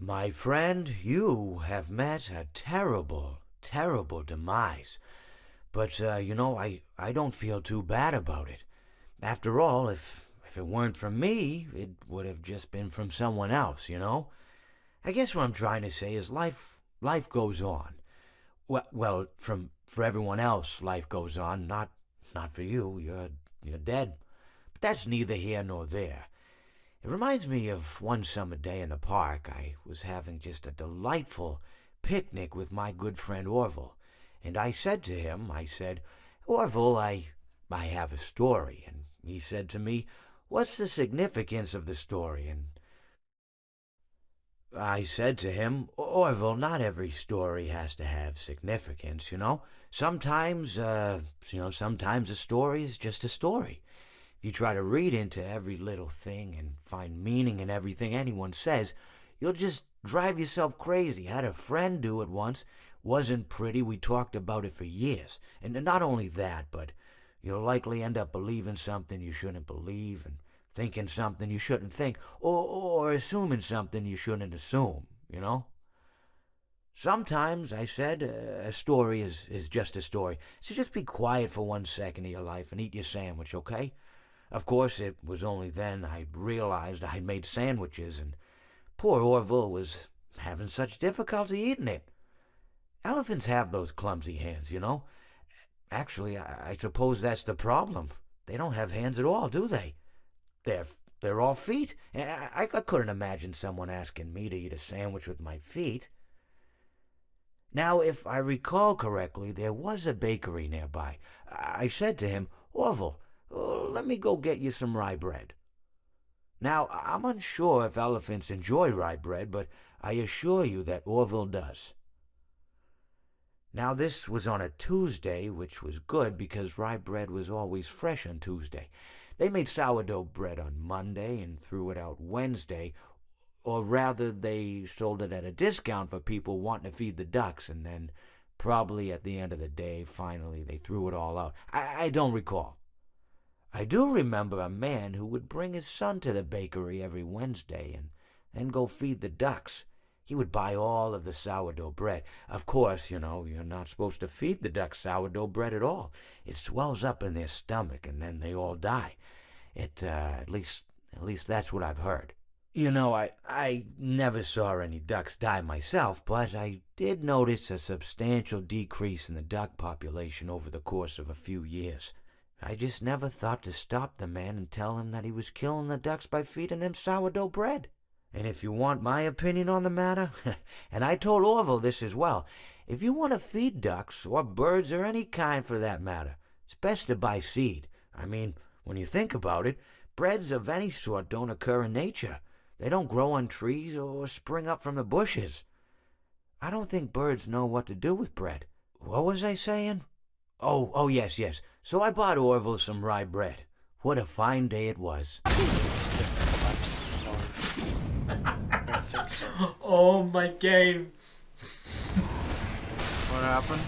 My friend, you have met a terrible, terrible demise. But, I don't feel too bad about it. After all, if it weren't from me, it would have just been from someone else, you know? I guess what I'm trying to say is life goes on. For everyone else, life goes on, not for you. You're dead. But that's neither here nor there. It reminds me of one summer day in the park. I was having just a delightful picnic with my good friend Orville. And I said to him, Orville, I have a story. And he said to me, what's the significance of the story? And I said to him, Orville, not every story has to have significance, you know? Sometimes a story is just a story. If you try to read into every little thing and find meaning in everything anyone says, you'll just drive yourself crazy. I had a friend do it once. Wasn't pretty. We talked about it for years. And not only that, but you'll likely end up believing something you shouldn't believe and thinking something you shouldn't think, or assuming something you shouldn't assume, you know? Sometimes, I said, a story is just a story. So just be quiet for 1 second of your life and eat your sandwich, okay? Of course, it was only then I realized I'd made sandwiches, and poor Orville was having such difficulty eating it. Elephants have those clumsy hands, you know. Actually, I suppose that's the problem. They don't have hands at all, do they? They're all feet. I couldn't imagine someone asking me to eat a sandwich with my feet. Now, if I recall correctly, there was a bakery nearby. I said to him, Orville, let me go get you some rye bread. Now, I'm unsure if elephants enjoy rye bread, but I assure you that Orville does. Now, this was on a Tuesday, which was good because rye bread was always fresh on Tuesday. They made sourdough bread on Monday and threw it out Wednesday, or rather, they sold it at a discount for people wanting to feed the ducks, and then probably at the end of the day, finally, they threw it all out. I don't recall. I do remember a man who would bring his son to the bakery every Wednesday and then go feed the ducks. He would buy all of the sourdough bread. Of course, you're not supposed to feed the ducks sourdough bread at all. It swells up in their stomach and then they all die. At least that's what I've heard. I never saw any ducks die myself, but I did notice a substantial decrease in the duck population over the course of a few years. I just never thought to stop the man and tell him that he was killing the ducks by feeding them sourdough bread. And if you want my opinion on the matter, and I told Orville this as well, if you want to feed ducks, or birds, or any kind for that matter, it's best to buy seed. I mean, when you think about it, breads of any sort don't occur in nature. They don't grow on trees or spring up from the bushes. I don't think birds know what to do with bread. What was I saying? Oh, yes. So I bought Orville some rye bread. What a fine day it was. I think so. Oh, my game. What happened?